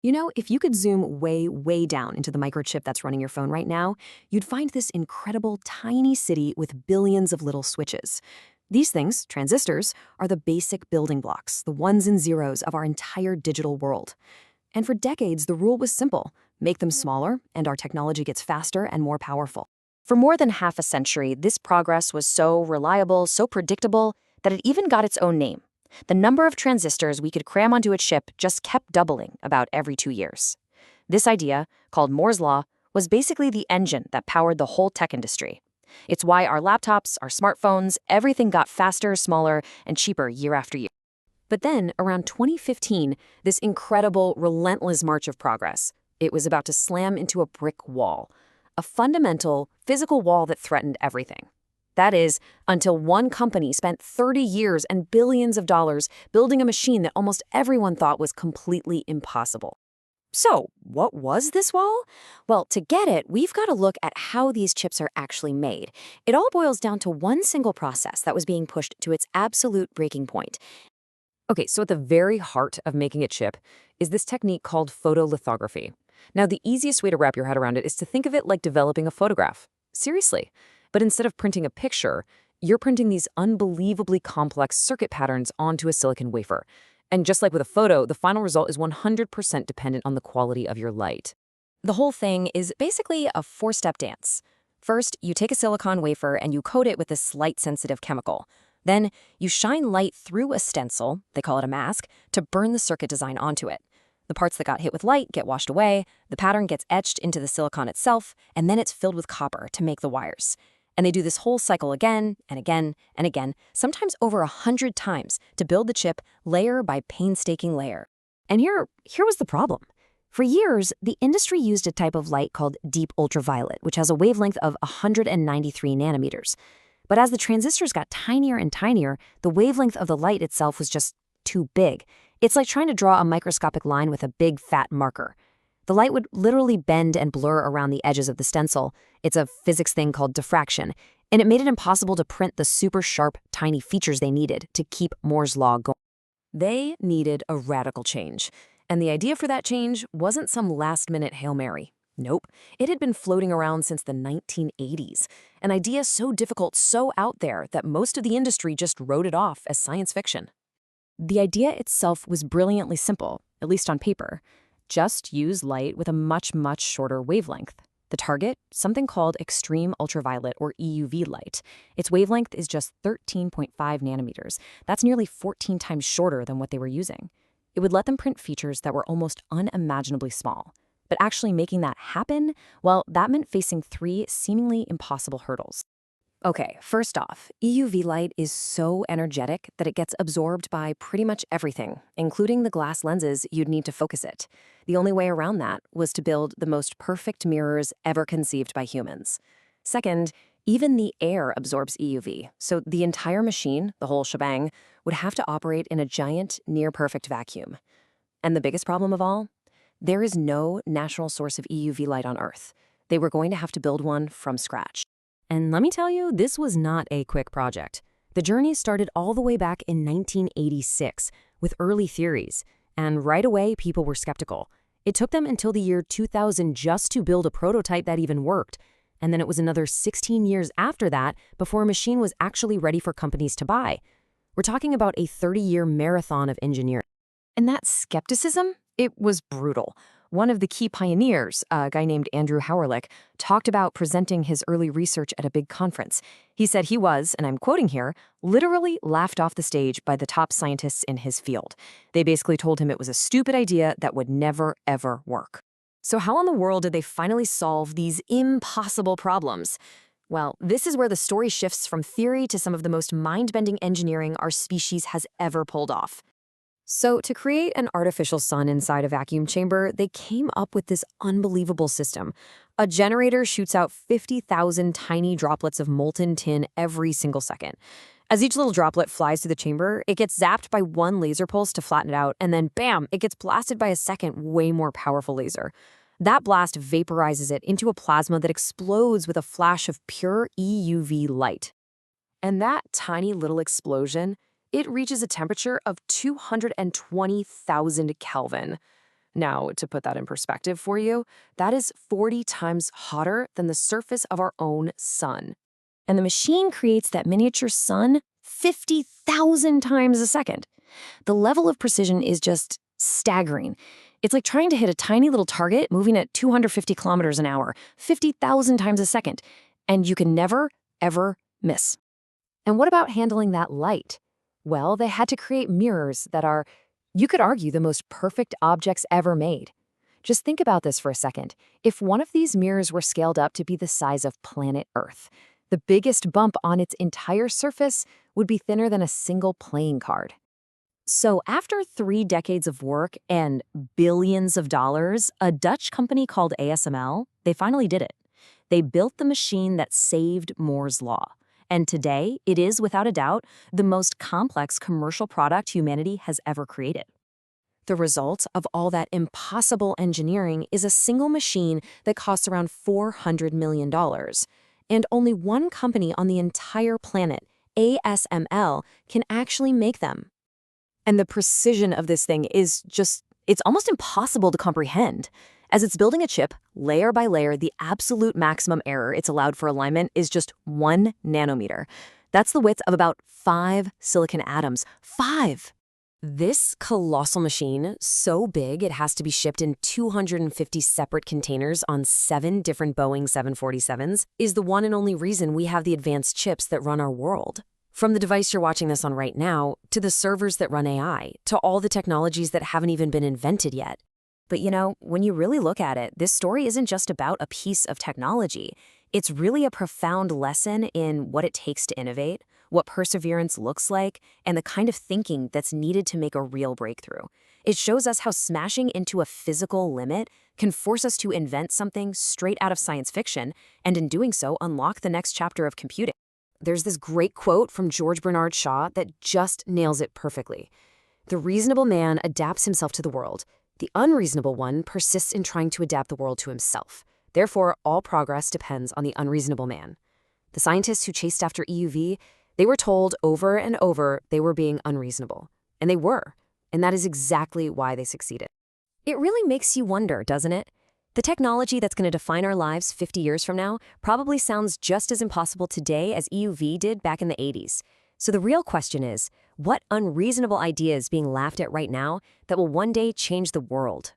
You know, if you could zoom way, way down into the microchip that's running your phone right now, you'd find this incredible tiny city with billions of little switches. These things, transistors, are the basic building blocks, the ones and zeros of our entire digital world. And for decades, the rule was simple: make them smaller, and our technology gets faster and more powerful. For more than half a century, this progress was so reliable, so predictable, that it even got its own name. The number of transistors we could cram onto a chip just kept doubling about every 2 years. This idea, called Moore's Law, was basically the engine that powered the whole tech industry. It's why our laptops, our smartphones, everything got faster, smaller, and cheaper year after year. But then, around 2015, this incredible, relentless march of progress, it was about to slam into a brick wall. A fundamental, physical wall that threatened everything. That is, until one company spent 30 years and billions of dollars building a machine that almost everyone thought was completely impossible. So, what was this wall? Well, to get it, we've got to look at how these chips are actually made. It all boils down to one single process that was being pushed to its absolute breaking point. Okay, so at the very heart of making a chip is this technique called photolithography. Now, the easiest way to wrap your head around it is to think of it like developing a photograph. Seriously. But instead of printing a picture, you're printing these unbelievably complex circuit patterns onto a silicon wafer. And just like with a photo, the final result is 100% dependent on the quality of your light. The whole thing is basically a four-step dance. First, you take a silicon wafer and you coat it with this light-sensitive chemical. Then, you shine light through a stencil, they call it a mask, to burn the circuit design onto it. The parts that got hit with light get washed away, the pattern gets etched into the silicon itself, and then it's filled with copper to make the wires. And they do this whole cycle again and again and again, sometimes over 100 times, to build the chip layer by painstaking layer. And here was the problem. For years, the industry used a type of light called deep ultraviolet, which has a wavelength of 193 nanometers. But as the transistors got tinier and tinier, the wavelength of the light itself was just too big. It's like trying to draw a microscopic line with a big, fat marker. The light would literally bend and blur around the edges of the stencil. It's a physics thing called diffraction, and it made it impossible to print the super sharp, tiny features they needed to keep Moore's Law going. They needed a radical change, and the idea for that change wasn't some last-minute Hail Mary. Nope, it had been floating around since the 1980s, an idea so difficult, so out there, that most of the industry just wrote it off as science fiction. The idea itself was brilliantly simple, at least on paper. Just use light with a much, much shorter wavelength. The target, something called extreme ultraviolet or EUV light. Its wavelength is just 13.5 nanometers. That's nearly 14 times shorter than what they were using. It would let them print features that were almost unimaginably small. But actually making that happen, well, that meant facing three seemingly impossible hurdles. Okay, first off, EUV light is so energetic that it gets absorbed by pretty much everything, including the glass lenses you'd need to focus it. The only way around that was to build the most perfect mirrors ever conceived by humans. Second, even the air absorbs EUV, so the entire machine, the whole shebang, would have to operate in a giant, near-perfect vacuum. And the biggest problem of all? There is no natural source of EUV light on Earth. They were going to have to build one from scratch. And let me tell you, this was not a quick project. The journey started all the way back in 1986 with early theories, and right away people were skeptical. It took them until the year 2000 just to build a prototype that even worked, and then it was another 16 years after that before a machine was actually ready for companies to buy. We're talking about a 30-year marathon of engineering. And that skepticism, it was brutal. One of the key pioneers, a guy named Andrew Howerlich, talked about presenting his early research at a big conference. He said he was, and I'm quoting here, literally laughed off the stage by the top scientists in his field. They basically told him it was a stupid idea that would never, ever work. So how in the world did they finally solve these impossible problems? Well, this is where the story shifts from theory to some of the most mind-bending engineering our species has ever pulled off. So to create an artificial sun inside a vacuum chamber, they came up with this unbelievable system. A generator shoots out 50,000 tiny droplets of molten tin every single second. As each little droplet flies through the chamber, it gets zapped by one laser pulse to flatten it out, and then bam, it gets blasted by a second, way more powerful laser. That blast vaporizes it into a plasma that explodes with a flash of pure EUV light. And that tiny little explosion, it reaches a temperature of 220,000 Kelvin. Now, to put that in perspective for you, that is 40 times hotter than the surface of our own sun. And the machine creates that miniature sun 50,000 times a second. The level of precision is just staggering. It's like trying to hit a tiny little target moving at 250 kilometers an hour, 50,000 times a second, and you can never, ever miss. And what about handling that light? Well, they had to create mirrors that are, you could argue, the most perfect objects ever made. Just think about this for a second. If one of these mirrors were scaled up to be the size of planet Earth, the biggest bump on its entire surface would be thinner than a single playing card. So after 3 decades of work and billions of dollars, a Dutch company called ASML, they finally did it. They built the machine that saved Moore's Law. And today, it is, without a doubt, the most complex commercial product humanity has ever created. The result of all that impossible engineering is a single machine that costs around $400 million. And only one company on the entire planet, ASML, can actually make them. And the precision of this thing is just, it's almost impossible to comprehend. As it's building a chip, layer by layer, the absolute maximum error it's allowed for alignment is just 1 nanometer. That's the width of about 5 silicon atoms. 5! This colossal machine, so big it has to be shipped in 250 separate containers on 7 different Boeing 747s, is the one and only reason we have the advanced chips that run our world. From the device you're watching this on right now, to the servers that run AI, to all the technologies that haven't even been invented yet. But you know, when you really look at it, this story isn't just about a piece of technology. It's really a profound lesson in what it takes to innovate, what perseverance looks like, and the kind of thinking that's needed to make a real breakthrough. It shows us how smashing into a physical limit can force us to invent something straight out of science fiction, and in doing so, unlock the next chapter of computing. There's this great quote from George Bernard Shaw that just nails it perfectly. "The reasonable man adapts himself to the world. The unreasonable one persists in trying to adapt the world to himself. Therefore, all progress depends on the unreasonable man." The scientists who chased after EUV, they were told over and over they were being unreasonable. And they were. And that is exactly why they succeeded. It really makes you wonder, doesn't it? The technology that's going to define our lives 50 years from now probably sounds just as impossible today as EUV did back in the 80s. So the real question is, what unreasonable idea is being laughed at right now that will one day change the world?